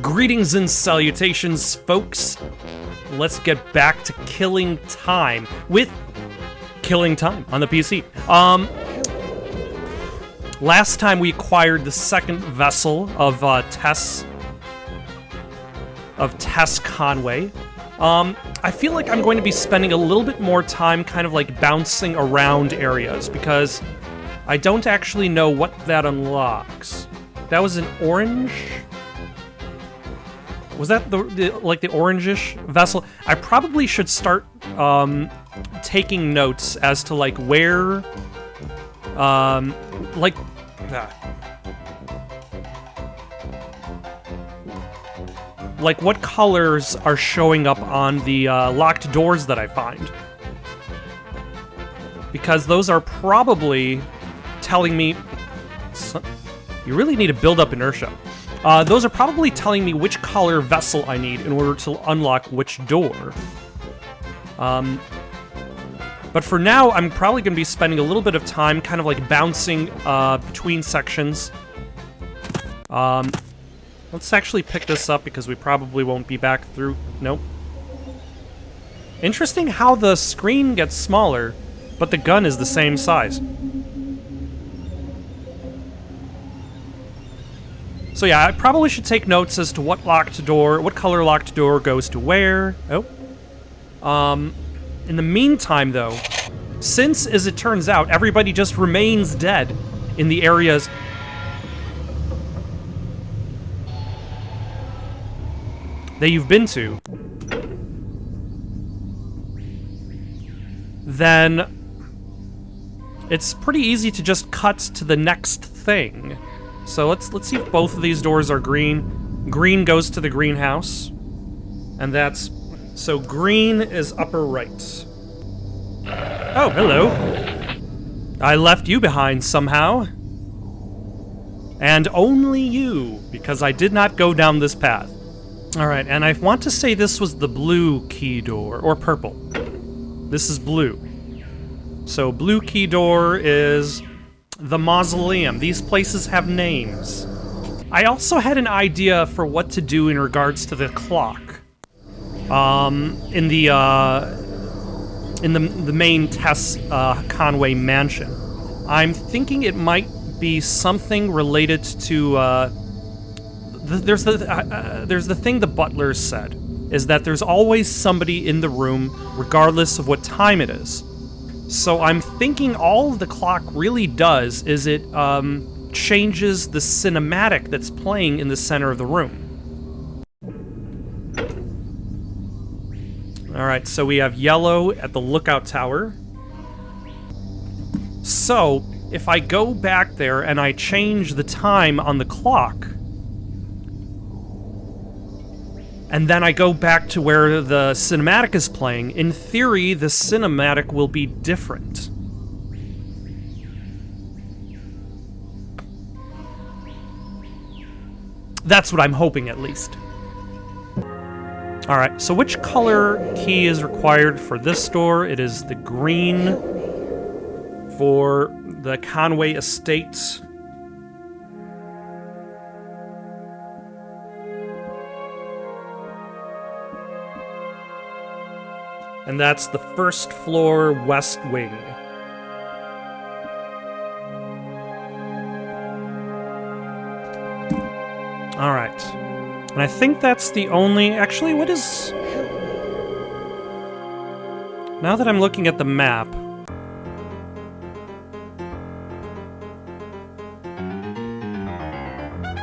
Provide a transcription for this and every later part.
Greetings and salutations, folks. Let's get back to killing time with Killing Time on the PC. Last time we acquired the second vessel of Tess Conway. I feel like I'm going to be spending a little bit more time kind of like bouncing around areas because I don't actually know what that unlocks. That was an orange? Was that the orangish vessel? I probably should start taking notes as to like where like what colors are showing up on the locked doors that I find. Because those are probably telling me... You really need to build up inertia. Those are probably telling me which color vessel I need in order to unlock which door. But for now, I'm probably going to be spending a little bit of time kind of like bouncing between sections. Let's actually pick this up because we probably won't be back through... Nope. Interesting how the screen gets smaller, but the gun is the same size. So yeah, I probably should take notes as to what color locked door goes to where. Oh. In the meantime, though, since, as it turns out, everybody just remains dead in the areas... that you've been to, then it's pretty easy to just cut to the next thing. So let's see if both of these doors are green. Green goes to the greenhouse, and that's... So green is upper right. Oh, hello. I left you behind somehow. And only you, because I did not go down this path. Alright, and I want to say this was the blue key door, or purple. This is blue. So blue key door is the mausoleum. These places have names. I also had an idea for what to do in regards to the clock. In the main Tess Conway mansion. I'm thinking it might be something related to, there's the thing the butler said, is that there's always somebody in the room, regardless of what time it is. So I'm thinking all the clock really does is it changes the cinematic that's playing in the center of the room. Alright, so we have yellow at the lookout tower. So, if I go back there and I change the time on the clock, and then I go back to where the cinematic is playing, in theory, the cinematic will be different. That's what I'm hoping, at least. Alright, so which color key is required for this door? It is the green for the Conway Estates. And that's the first floor west wing. Alright. And I think that's the only... Actually, what is... Now that I'm looking at the map...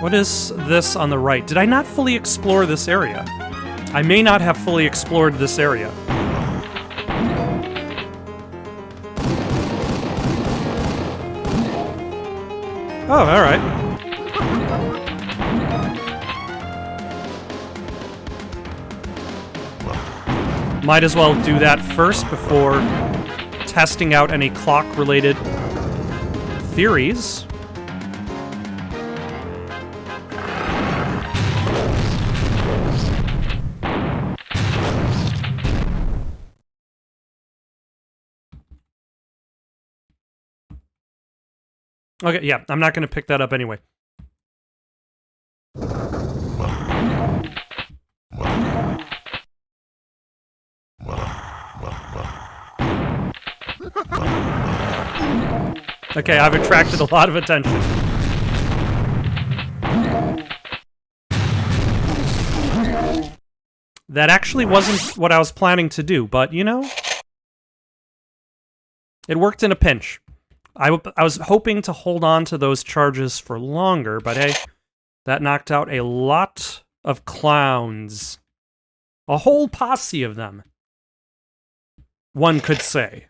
What is this on the right? Did I not fully explore this area? I may not have fully explored this area. Oh, alright. Might as well do that first before testing out any clock-related theories. Okay, yeah, I'm not going to pick that up anyway. Okay, I've attracted a lot of attention. That actually wasn't what I was planning to do, but, you know, it worked in a pinch. I was hoping to hold on to those charges for longer, but hey, that knocked out a lot of clowns. A whole posse of them, one could say.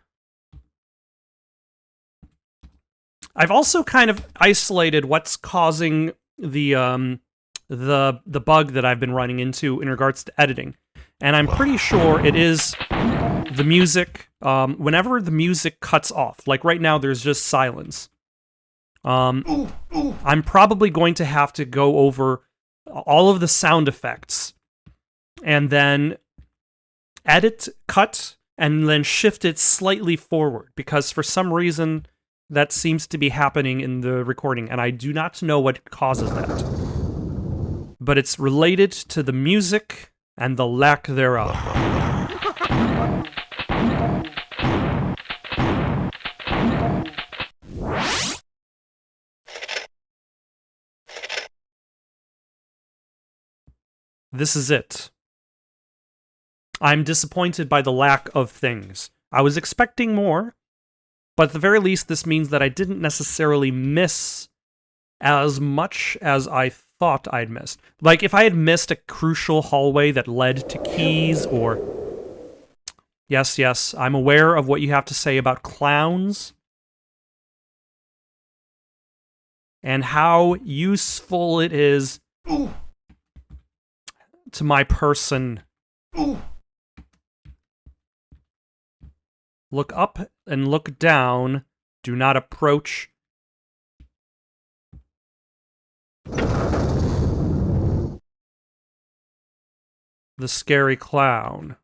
I've also kind of isolated what's causing the bug that I've been running into in regards to editing. And I'm pretty sure it is the music. Whenever the music cuts off, like right now there's just silence. I'm probably going to have to go over all of the sound effects and then edit, cut, and then shift it slightly forward, because for some reason that seems to be happening in the recording, and I do not know what causes that. But it's related to the music and the lack thereof. This is it. I'm disappointed by the lack of things. I was expecting more, but at the very least, this means that I didn't necessarily miss as much as I thought I'd missed. Like, if I had missed a crucial hallway that led to keys, or... Yes, I'm aware of what you have to say about clowns, and how useful it is to my person. Look up and look down. Do not approach. The scary clown.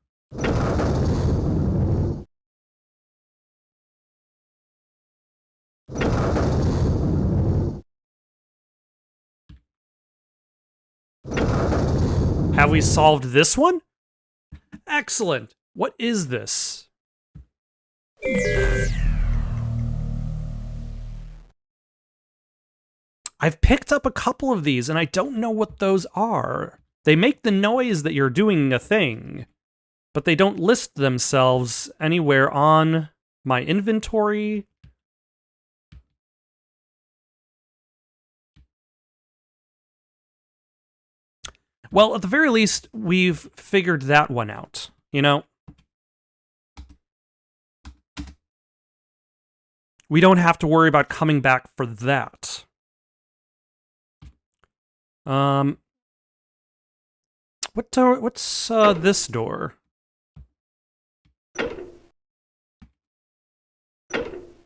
Have we solved this one? Excellent. What is this? I've picked up a couple of these, and I don't know what those are. They make the noise that you're doing a thing, but they don't list themselves anywhere on my inventory. Well, at the very least, we've figured that one out, you know? We don't have to worry about coming back for that. What's this door?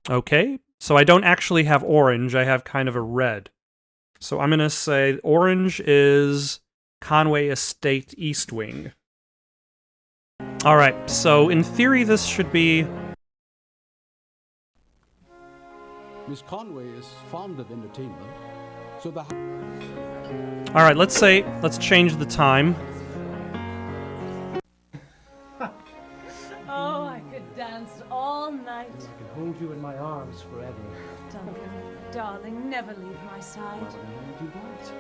Okay, so I don't actually have orange, I have kind of a red. So I'm gonna say orange is Conway Estate East Wing. Alright, so in theory this should be... Miss Conway is fond of entertainment, so the... Alright, let's change the time. Oh, I could dance all night. I can hold you in my arms forever. Duncan, darling, never leave my side. You won't.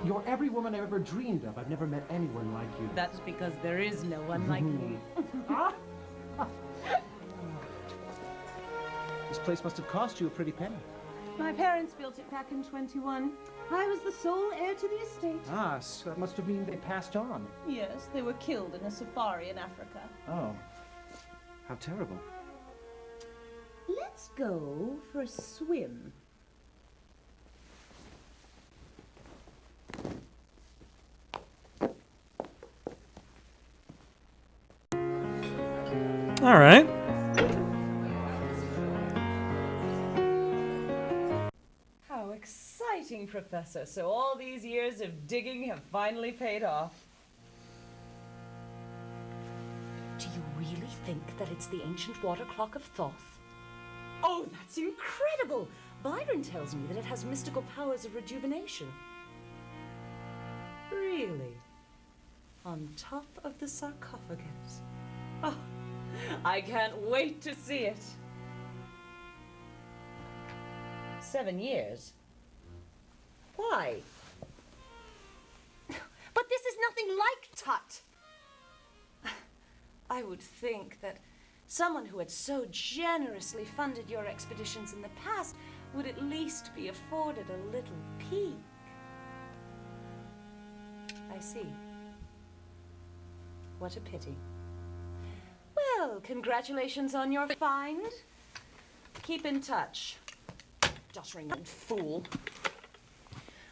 You're every woman I've ever dreamed of. I've never met anyone like you. That's because there is no one like me. This place must have cost you a pretty penny. My parents built it back in 21. I was the sole heir to the estate. Ah, so that must have mean they passed on. Yes, they were killed in a safari in Africa. Oh, how terrible. Let's go for a swim. All right. How exciting, Professor. So all these years of digging have finally paid off. Do you really think that it's the ancient water clock of Thoth? Oh, that's incredible! Byron tells me that it has mystical powers of rejuvenation. Really? On top of the sarcophagus. Oh, I can't wait to see it. 7 years. Why? But this is nothing like Tut. I would think that someone who had so generously funded your expeditions in the past would at least be afforded a little peek. I see. What a pity. Well, congratulations on your find. Keep in touch. Doddering old fool.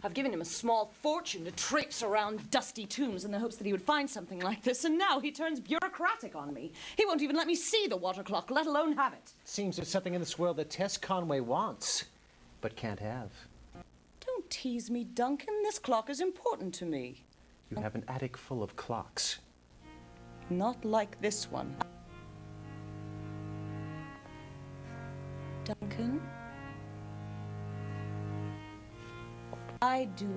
I've given him a small fortune to traipse around dusty tombs in the hopes that he would find something like this, and now he turns bureaucratic on me. He won't even let me see the water clock, let alone have it. Seems there's something in this world that Tess Conway wants, but can't have. Don't tease me, Duncan. This clock is important to me. You have an attic full of clocks. Not like this one. Duncan? I'd do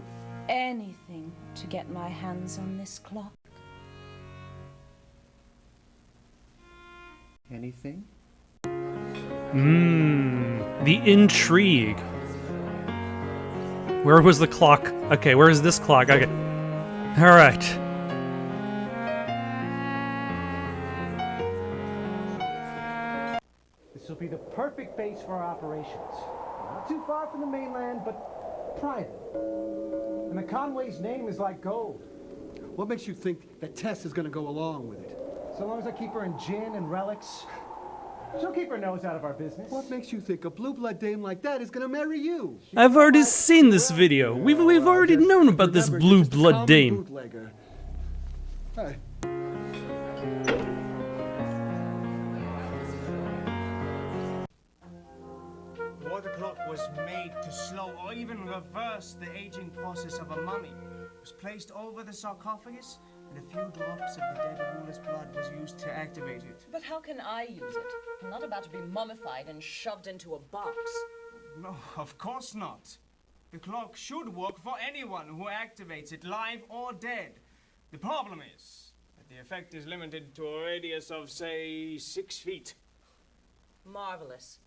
anything to get my hands on this clock. Anything? The intrigue. Where was the clock? Okay, where is this clock? Okay. Alright. This will be the perfect base for our operations. Not too far from the mainland, but private. And the Conway's name is like gold. What makes you think that Tess is going to go along with it? So long as I keep her in gin and relics, she'll keep her nose out of our business. What makes you think a blue-blood dame like that is going to marry you? I've already seen this video. We've already known about this Remember, blue you're just a blood common dame. bootlegger. Hey. The water clock was made to slow or even reverse the aging process of a mummy. It was placed over the sarcophagus, and a few drops of the dead ruler's blood was used to activate it. But how can I use it? I'm not about to be mummified and shoved into a box. No, of course not. The clock should work for anyone who activates it, live or dead. The problem is that the effect is limited to a radius of, say, 6 feet. Marvelous.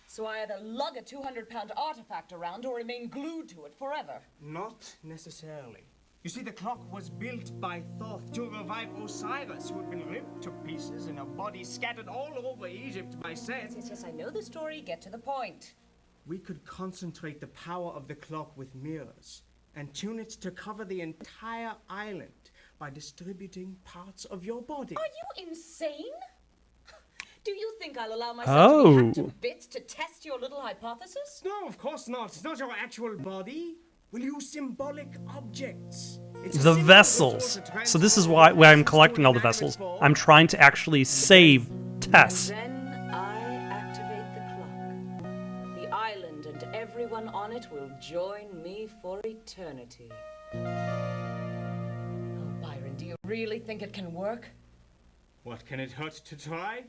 So I either lug a 200-pound artifact around or remain glued to it forever. Not necessarily. You see, the clock was built by Thoth to revive Osiris, who had been ripped to pieces and her body scattered all over Egypt by Seth. Yes, I know the story. Get to the point. We could concentrate the power of the clock with mirrors and tune it to cover the entire island by distributing parts of your body. Are you insane? Do you think I'll allow myself to be hacked to bits to test your little hypothesis? No, of course not. It's not your actual body. We'll use symbolic objects. The vessels. So this is why I'm collecting all the vessels. I'm trying to actually save Tess. Then I activate the clock. The island and everyone on it will join me for eternity. Oh, Byron, do you really think it can work? What can it hurt to try?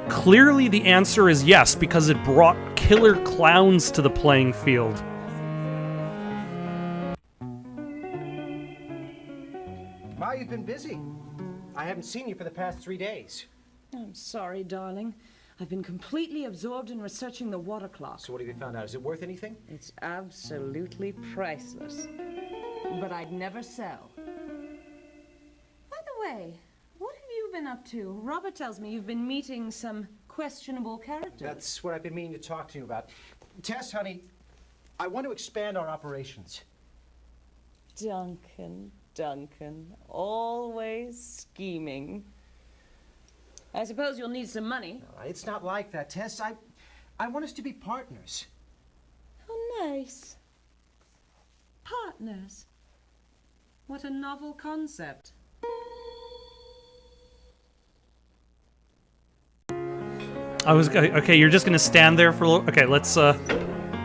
Clearly the answer is yes, because it brought killer clowns to the playing field. Ma, you've been busy. I haven't seen you for the past 3 days. I'm sorry, darling. I've been completely absorbed in researching the water clock. So what have you found out? Is it worth anything? It's absolutely priceless. But I'd never sell. By the way, what have you been up to? Robert tells me you've been meeting some questionable characters. That's what I've been meaning to talk to you about. Tess, honey, I want to expand our operations. Duncan, always scheming. I suppose you'll need some money. It's not like that, Tess. I want us to be partners. Oh, nice. Partners. What a novel concept. Okay, you're just gonna stand there for a little. Okay, let's. Oh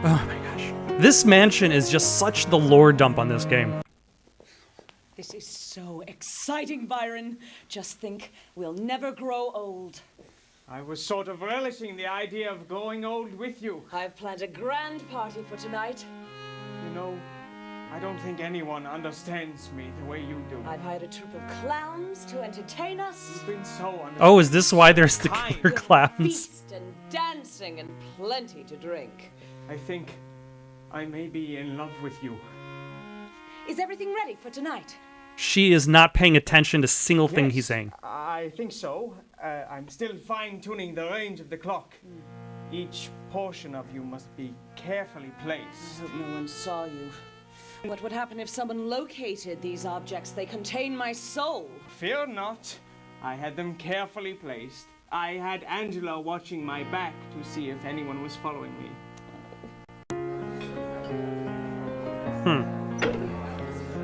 my gosh, this mansion is just such the lore dump on this game. This is so exciting, Byron. Just think, we'll never grow old. I was sort of relishing the idea of growing old with you. I've planned a grand party for tonight. You know, I don't think anyone understands me the way you do. I've hired a troupe of clowns to entertain us. You've been so Oh, is this why there's the kind. killer clowns? Feast and dancing and plenty to drink. I think I may be in love with you. Is everything ready for tonight? She is not paying attention to a single thing Yes, he's saying. I think so. I'm still fine-tuning the range of the clock. Each portion of you must be carefully I placed. hope no one saw you. What would happen if someone located these objects? They contain my soul. Fear not. I had them carefully placed. I had Angela watching my back to see if anyone was following me.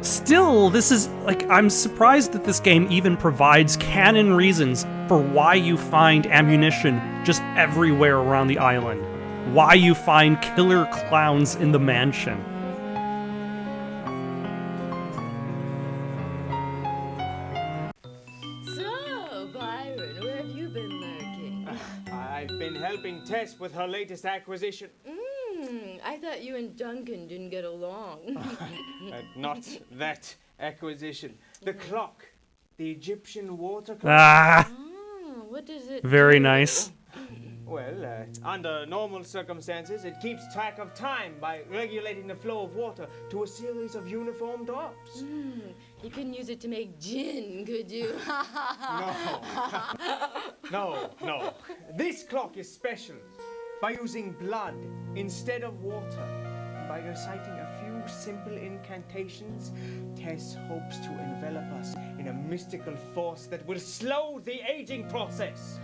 Still, this is, like, I'm surprised that this game even provides canon reasons for why you find ammunition just everywhere around the island. Why you find killer clowns in the mansion. So, Byron, where have you been lurking? I've been helping Tess with her latest acquisition. I thought you and Duncan didn't get along. Not that acquisition. The clock. The Egyptian water clock. Ah, Oh, what does it very do? nice. Well, under normal circumstances, it keeps track of time by regulating the flow of water to a series of uniform drops. You couldn't use it to make gin, could you? No. This clock is special. By using blood instead of water, by reciting a few simple incantations, Tess hopes to envelop us in a mystical force that will slow the aging process.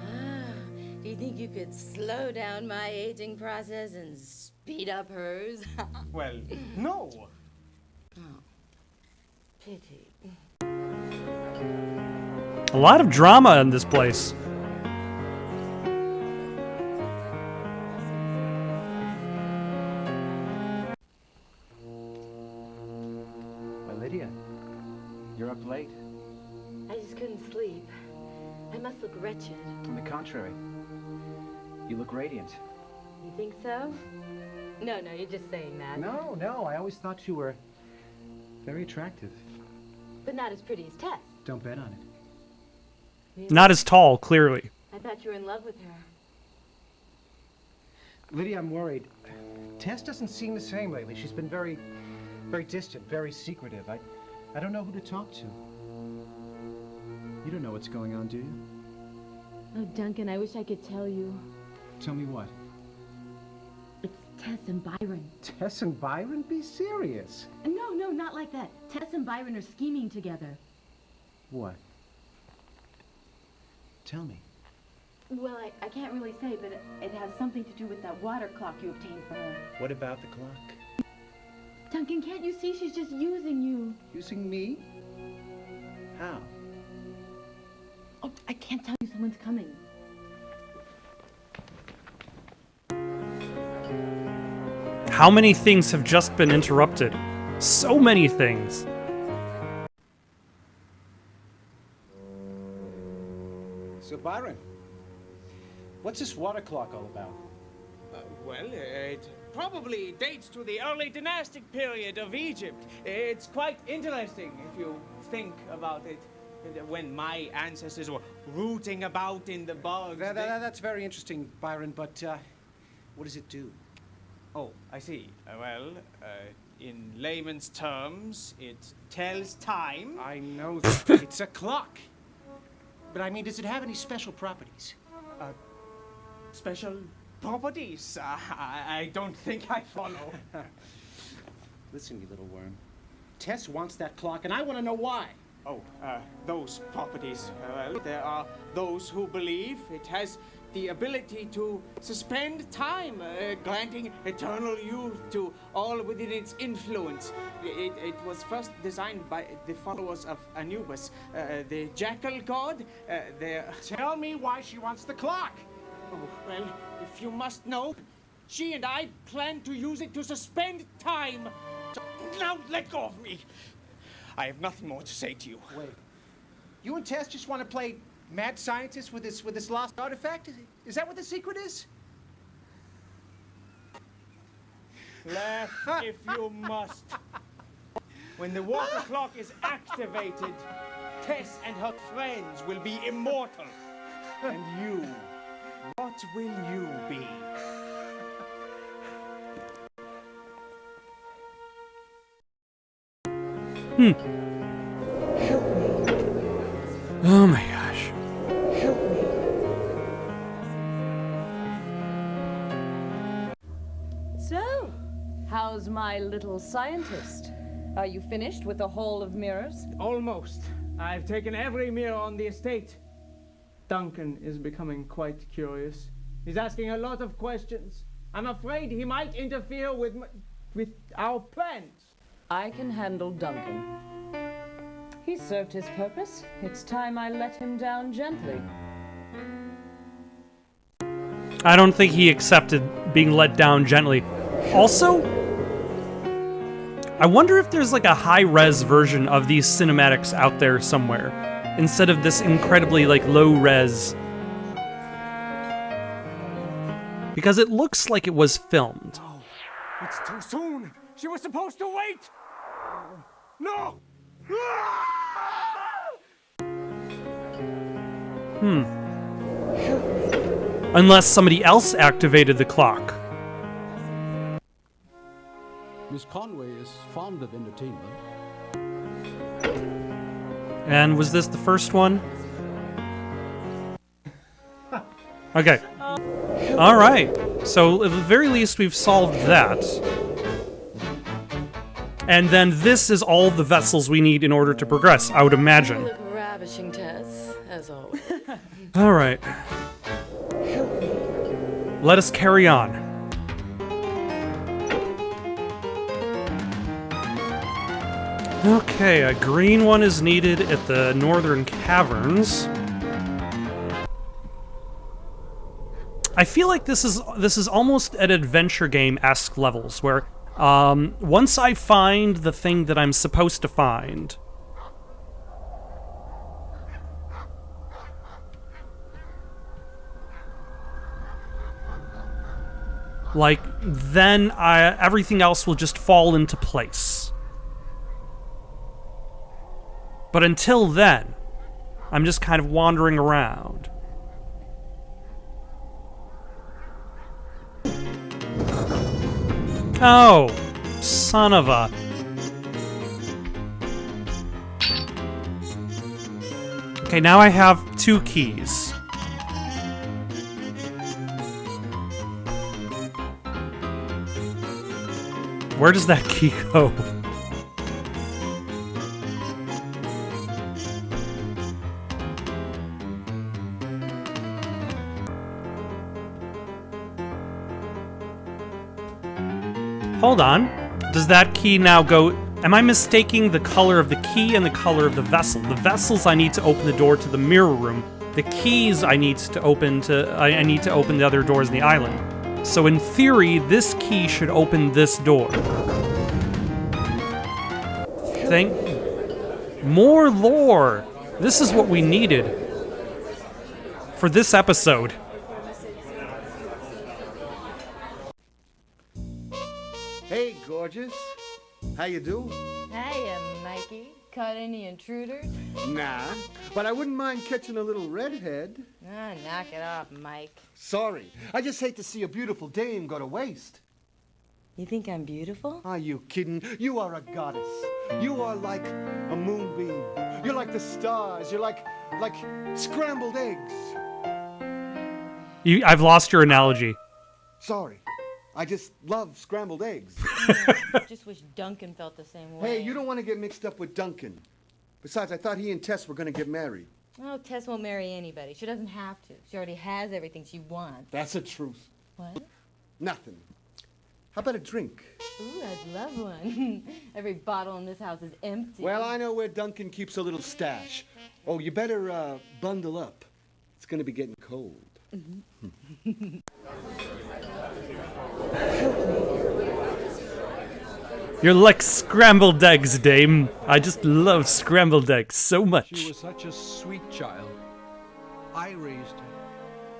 Do you think you could slow down my aging process and speed up hers? Well, no. Pity. A lot of drama in this place. Lydia, you're up late. I just couldn't sleep. I must look wretched. On the contrary, you look radiant. You think so? No, you're just saying that. No, I always thought you were very attractive. But not as pretty as Tess. Don't bet on it. Really? Not as tall, clearly. I thought you were in love with her. Lydia, I'm worried. Tess doesn't seem the same lately. She's been very distant, very secretive. I don't know who to talk to. You don't know what's going on, do you? Oh, Duncan, I wish I could tell you. Tell me what? It's Tess and Byron. Tess and Byron? Be serious. No, not like that. Tess and Byron are scheming together. What? Tell me. Well, I can't really say, but it has something to do with that water clock you obtained for her. What about the clock? Duncan, can't you see she's just using you? Using me? How? Oh, I can't tell you, someone's coming. How many things have just been interrupted? So many things. So, Byron, what's this water clock all about? Well, it probably dates to the early dynastic period of Egypt. It's quite interesting if you think about it. When my ancestors were rooting about in the bogs. That's very interesting, Byron, but what does it do? Oh, I see. In layman's terms, it tells time. I know that. It's a clock. But I mean, does it have any special properties? Special properties? I don't think I follow. Listen, you little worm. Tess wants that clock, and I want to know why. Oh, those properties. Well, there are those who believe it has the ability to suspend time, granting eternal youth to all within its influence. It was first designed by the followers of Anubis, the jackal god. Tell me why she wants the clock. Oh, well, if you must know, she and I plan to use it to suspend time. So now let go of me. I have nothing more to say to you. Wait. You and Tess just want to play mad scientist with this lost artifact? Is that what the secret is? Laugh if you must. When the water clock is activated, Tess and her friends will be immortal. And you, what will you be? Oh my gosh. So, how's my little scientist? Are you finished with the Hall of Mirrors? Almost. I've taken every mirror on the estate. Duncan is becoming quite curious. He's asking a lot of questions. I'm afraid he might interfere with our plans. I can handle Duncan. He served his purpose. It's time I let him down gently. I don't think he accepted being let down gently. Also, I wonder if there's like a high-res version of these cinematics out there somewhere, instead of this incredibly like low-res. Because it looks like it was filmed. Oh, it's too soon. She was supposed to wait. No. Unless somebody else activated the clock. Miss Conway is fond of entertainment. And was this the first one? Okay. Alright. So, at the very least, we've solved that. And then this is all the vessels we need in order to progress, I would imagine. You look ravishing, Tess, as always. Alright. Let us carry on. Okay, a green one is needed at the northern caverns. I feel like this is almost an adventure game-esque levels, where once I find the thing that I'm supposed to find, like, then everything else will just fall into place. But until then, I'm just kind of wandering around. Oh, son of a... Okay, now I have 2 keys. Where does that key go? Hold on. Does that key now go... Am I mistaking the color of the key and the color of the vessel? The vessels I need to open the door to the mirror room. The keys I need to open I need to open the other doors in the island. So in theory, this key should open this door. More lore! This is what we needed for this episode. Hey, gorgeous. How you do? Hiya, Mikey. Caught any intruders? Nah, but I wouldn't mind catching a little redhead. Ah, knock it off, Mike. Sorry, I just hate to see a beautiful dame go to waste. You think I'm beautiful? Are you kidding? You are a goddess. You are like a moonbeam. You're like the stars. You're like scrambled eggs. I've lost your analogy. Sorry. I just love scrambled eggs. I just wish Duncan felt the same way. Hey, you don't want to get mixed up with Duncan. Besides, I thought he and Tess were going to get married. Oh, Tess won't marry anybody. She doesn't have to. She already has everything she wants. That's the truth. What? Nothing. How about a drink? Ooh, I'd love one. Every bottle in this house is empty. Well, I know where Duncan keeps a little stash. Oh, you better bundle up. It's going to be getting cold. You're like scrambled eggs, dame. I just love scrambled eggs so much. She was such a sweet child. I raised her.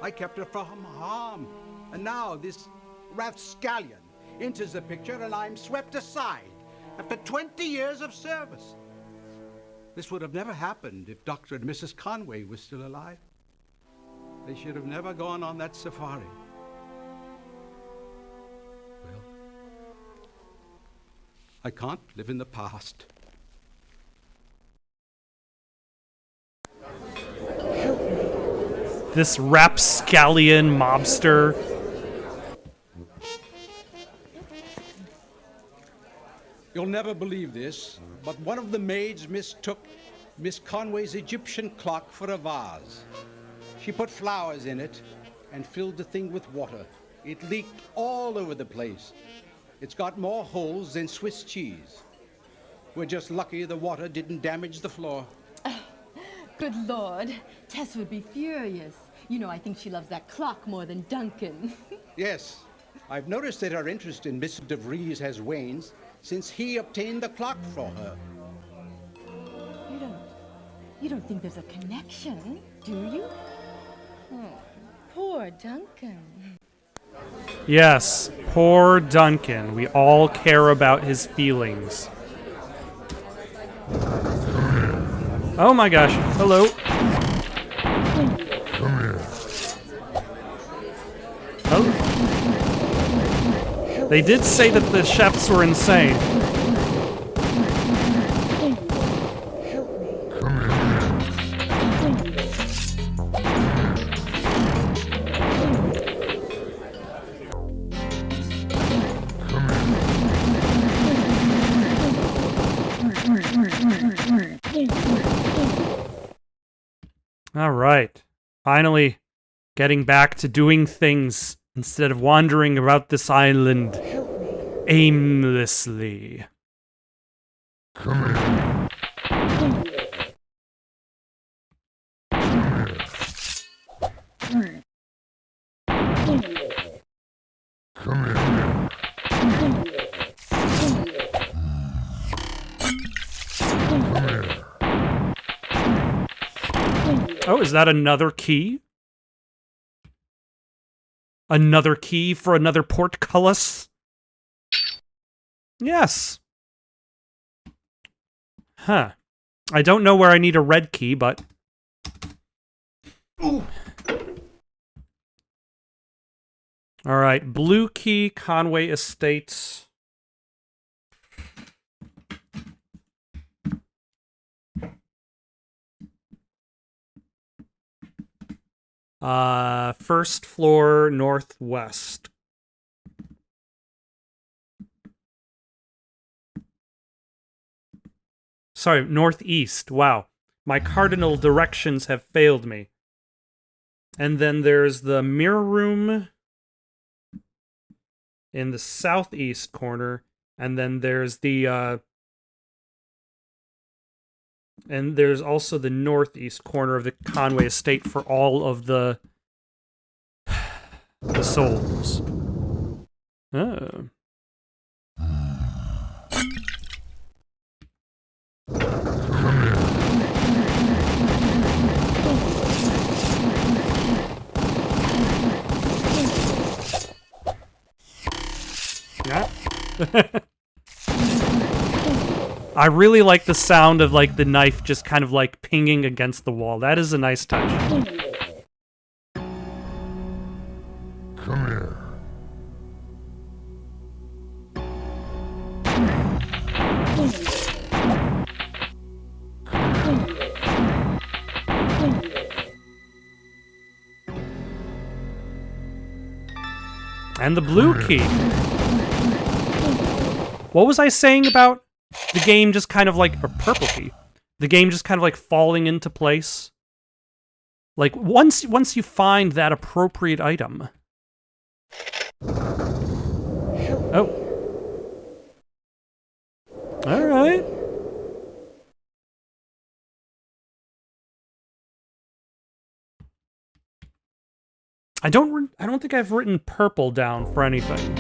I kept her from harm. And now this rapscallion enters the picture and I'm swept aside. After 20 years of service. This would have never happened if Dr. and Mrs. Conway were still alive. They should have never gone on that safari. Well, I can't live in the past. This rapscallion mobster. You'll never believe this, but one of the maids mistook Miss Conway's Egyptian clock for a vase. She put flowers in it and filled the thing with water. It leaked all over the place. It's got more holes than Swiss cheese. We're just lucky the water didn't damage the floor. Good Lord. Tess would be furious. You know, I think she loves that clock more than Duncan. Yes, I've noticed that her interest in Mr. DeVries has waned since he obtained the clock for her. You don't think there's a connection, do you? Oh, poor Duncan. Yes, poor Duncan. We all care about his feelings. Oh my gosh. Hello. Oh. They did say that the chefs were insane. All right. Finally getting back to doing things instead of wandering about this island aimlessly. Oh, is that another key? Another key for another portcullis? Yes. Huh. I don't know where I need a red key, but... Ooh. Alright, blue key, Conway Estates. First floor northwest. Sorry, northeast. Wow. My cardinal directions have failed me. And then there's the mirror room in the southeast corner. And then there's the, and there's also the northeast corner of the Conway estate for all of the souls. Oh. Yeah. I really like the sound of, like, the knife just kind of, like, pinging against the wall. That is a nice touch. Come here. And the blue key. What was I saying about the game just kind of like, or purple key, the game just kind of like falling into place? Like, once you find that appropriate item. Oh. Alright. I don't think I've written purple down for anything.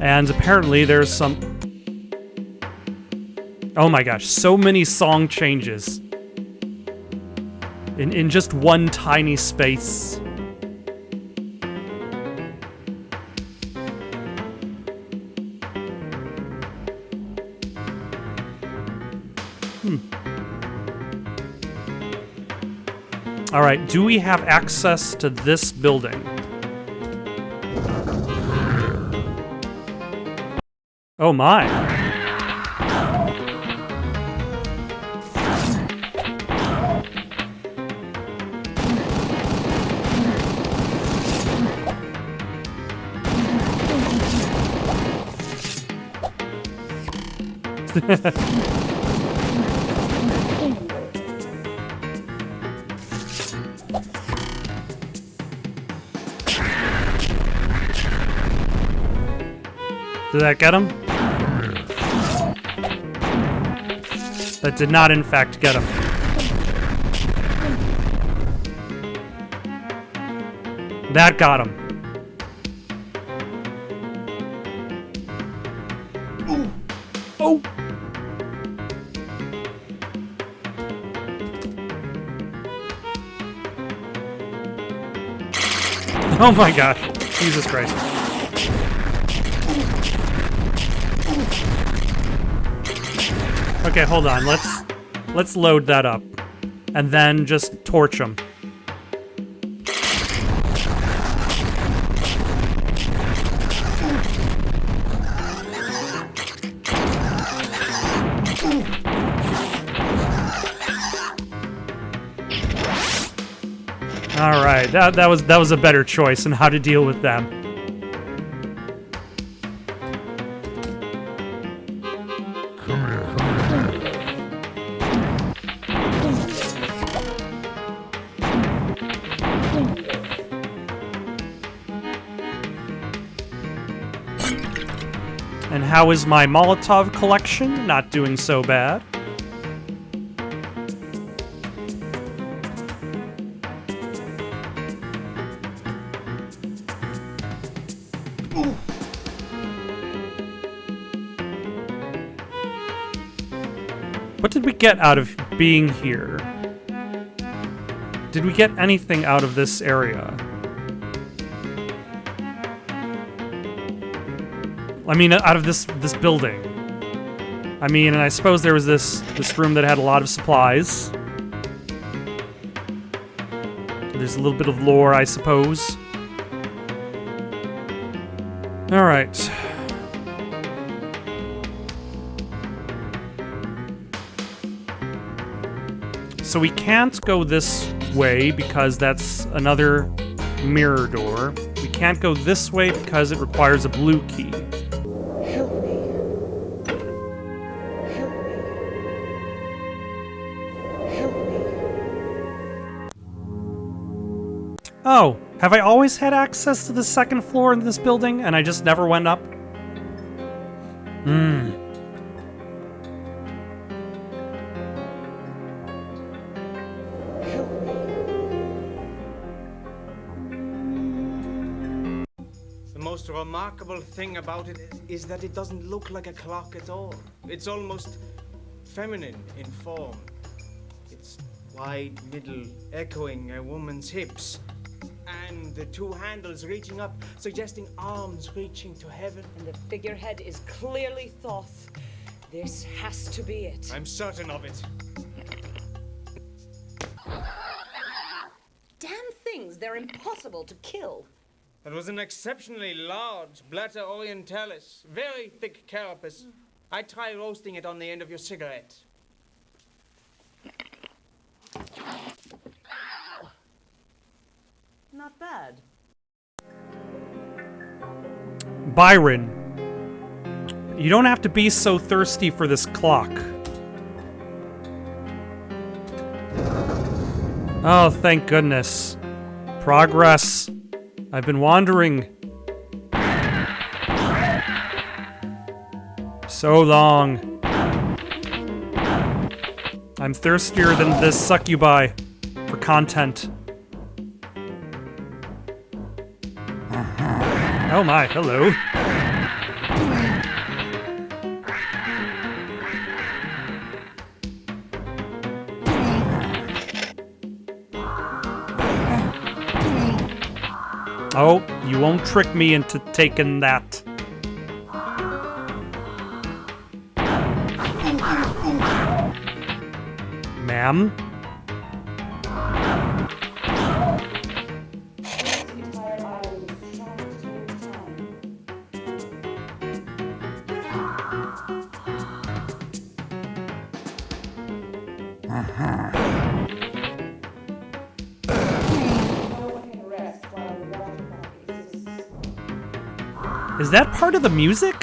And apparently there's some... Oh my gosh, so many song changes. In just one tiny space. Alright, do we have access to this building? Oh my. Did that get him? That did not, in fact, get him. That got him. Ooh. Oh! Oh my gosh. Jesus Christ. Okay, hold on. Let's load that up. And then just torch him. Alright, that was a better choice on how to deal with them. And how is my Molotov collection? Not doing so bad. What did we get out of being here? Did we get anything out of this area? I mean, out of this building. I mean, and I suppose there was this room that had a lot of supplies. There's a little bit of lore, I suppose. All right. So we can't go this way because that's another mirror door. We can't go this way because it requires a blue key. Oh, have I always had access to the second floor in this building and I just never went up? The most remarkable thing about it is that it doesn't look like a clock at all. It's almost feminine in form. Its wide middle echoing a woman's hips. And the two handles reaching up, suggesting arms reaching to heaven. And the figurehead is clearly Thoth. This has to be it. I'm certain of it. Damn things, they're impossible to kill. That was an exceptionally large Blatter orientalis, very thick carapace. I'd try roasting it on the end of your cigarette. Not bad. Byron, you don't have to be so thirsty for this clock. Oh, thank goodness. Progress. I've been wandering so long. I'm thirstier than this succubi for content. Oh my, hello. Oh, you won't trick me into taking that. Ma'am? Is that part of the music?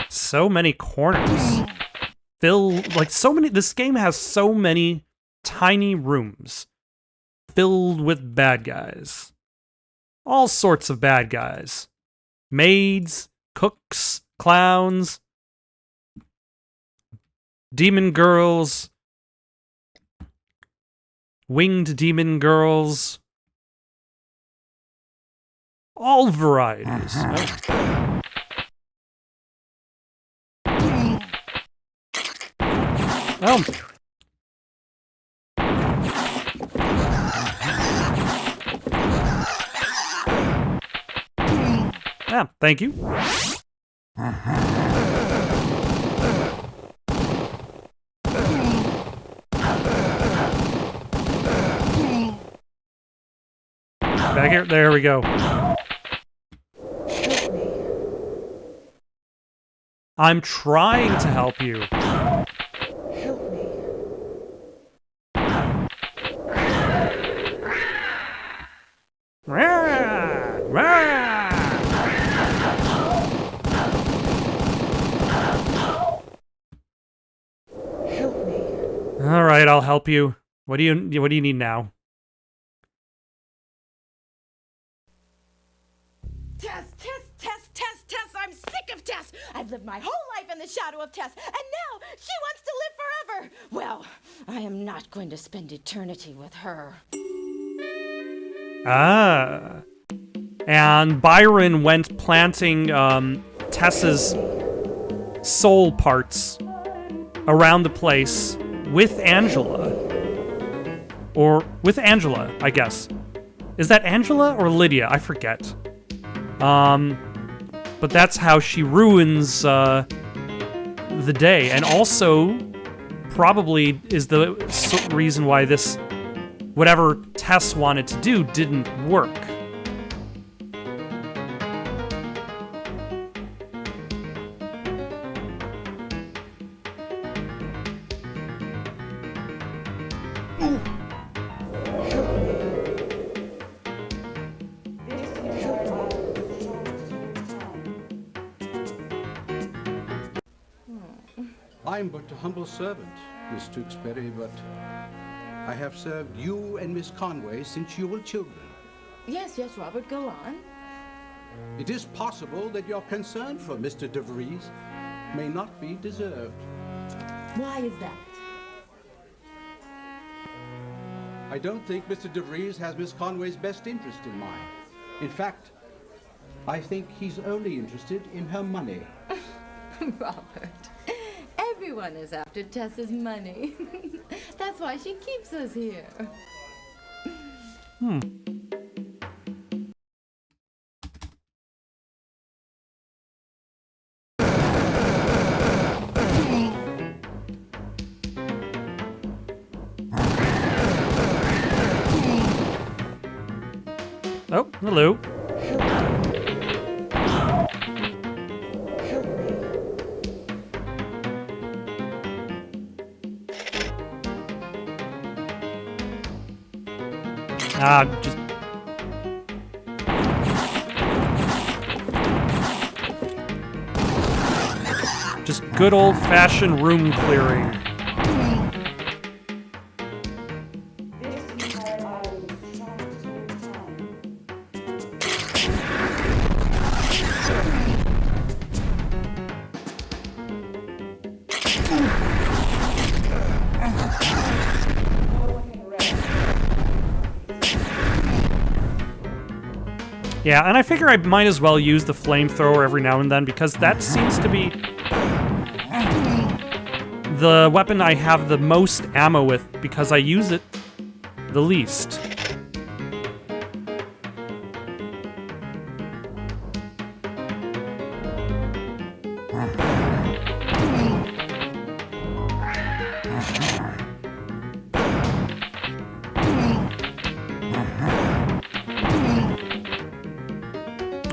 So many corners. This game has so many tiny rooms filled with bad guys. All sorts of bad guys. Maids, cooks, clowns, demon girls, winged demon girls. All varieties. Oh. Yeah, thank you. Back here. There we go. I'm trying to help you. Help me. Rah! Rah! Help me. All right, I'll help you. What do you need now? Tess, I'm sick of Tess. I've lived my whole life in the shadow of Tess, and now she wants to live forever. Well, I am not going to spend eternity with her. Ah. And Byron went planting Tess's soul parts around the place with Angela. Or with Angela, I guess. Is that Angela or Lydia? I forget. But that's how she ruins the day, and also probably is the reason why this, whatever Tess wanted to do, didn't work. I'm but a humble servant, Miss Tewksbury, but I have served you and Miss Conway since you were children. Yes, Robert, go on. It is possible that your concern for Mr. DeVries may not be deserved. Why is that? I don't think Mr. DeVries has Miss Conway's best interest in mind. In fact, I think he's only interested in her money. Robert, everyone is after Tess's money. That's why she keeps us here. Oh, hello. Just good old-fashioned room clearing. Yeah, and I figure I might as well use the flamethrower every now and then because that seems to be the weapon I have the most ammo with because I use it the least.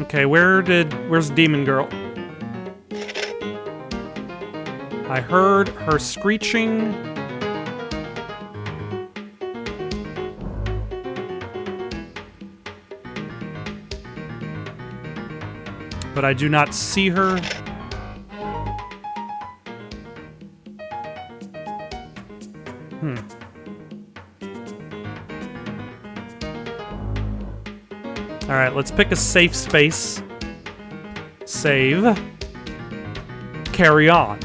Okay, where's Demon Girl? I heard her screeching. But I do not see her. Alright, let's pick a safe space. Save. Carry on.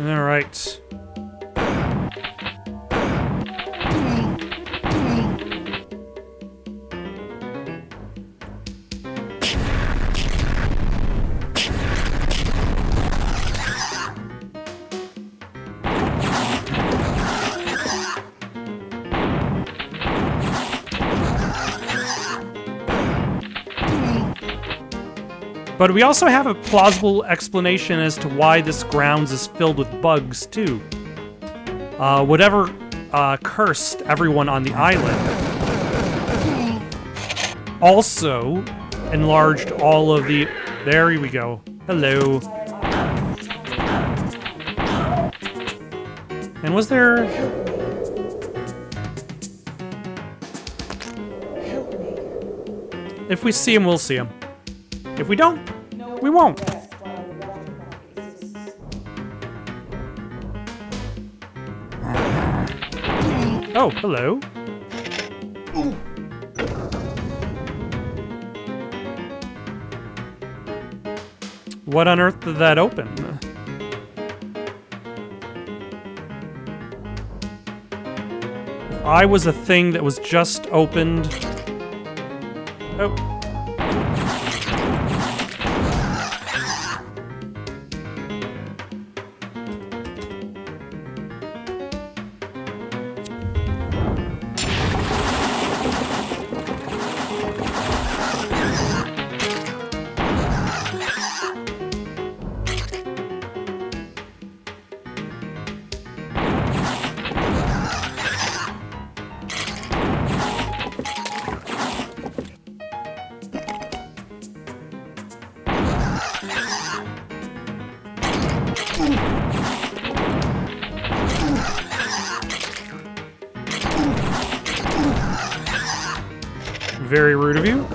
Alright. But we also have a plausible explanation as to why this grounds is filled with bugs, too. Whatever cursed everyone on the island also enlarged all of the... There we go. Hello. And was there... If we see him, we'll see him. If we don't, we won't. Oh, hello. What on earth did that open? If I was a thing that was just opened... Oh. Very rude of you.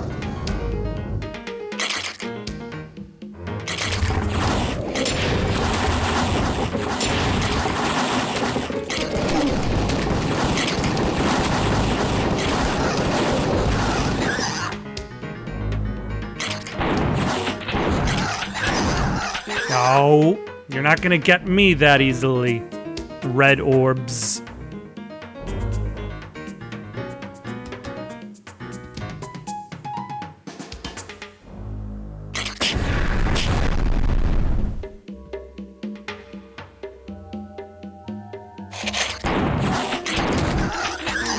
No, you're not gonna get me that easily. Red orbs.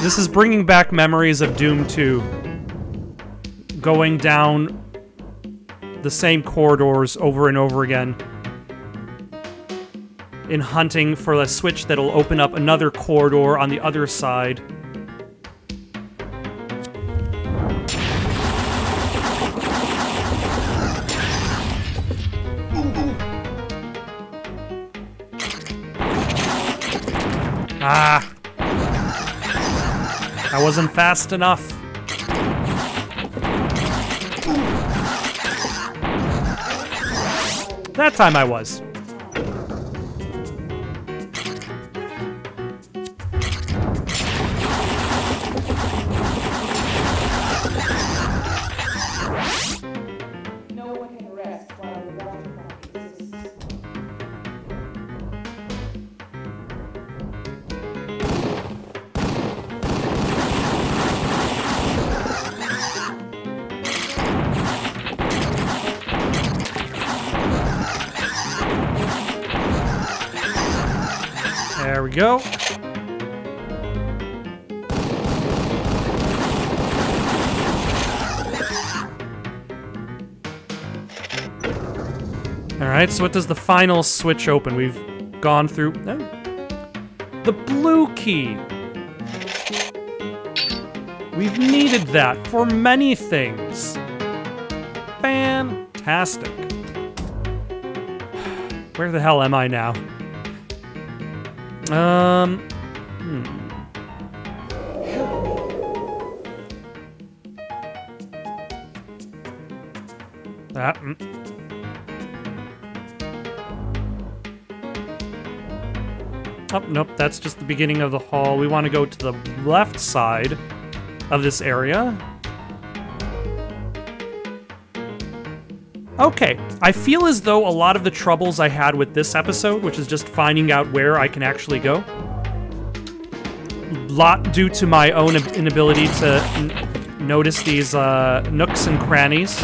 This is bringing back memories of Doom 2. Going down the same corridors over and over again. In hunting for a switch that'll open up another corridor on the other side. Ah. I wasn't fast enough. That time I was. No one can rest while the water body exists. There we go. Alright, so what does the final switch open? We've gone through... Oh. The blue key! We've needed that for many things. Fantastic. Where the hell am I now? Oh, nope, that's just the beginning of the hall. We want to go to the left side of this area. Okay, I feel as though a lot of the troubles I had with this episode, which is just finding out where I can actually go, lot due to my own inability to notice these nooks and crannies,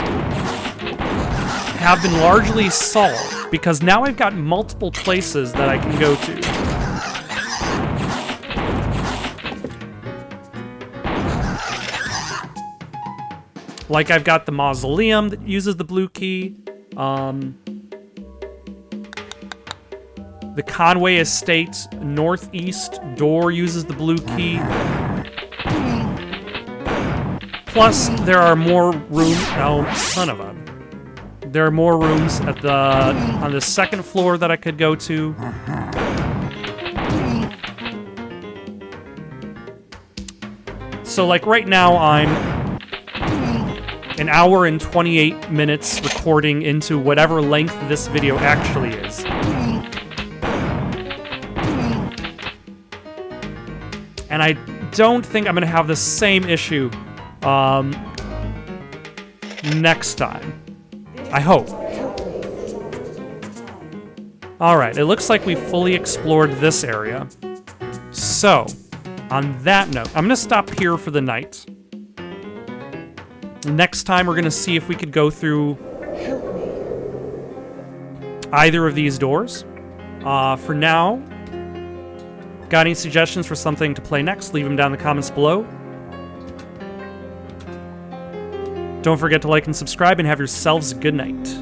have been largely solved, because now I've got multiple places that I can go to. Like, I've got the mausoleum that uses the blue key. The Conway Estate northeast door uses the blue key. Plus, there are more rooms. Oh, son of a! There are more rooms at on the second floor that I could go to. So, like, right now I'm an hour and 28 minutes recording into whatever length this video actually is. And I don't think I'm going to have the same issue next time. I hope. Alright, it looks like we've fully explored this area. So, on that note, I'm going to stop here for the night. Next time, we're going to see if we could go through either of these doors. For now, got any suggestions for something to play next? Leave them down in the comments below. Don't forget to like and subscribe, and have yourselves a good night.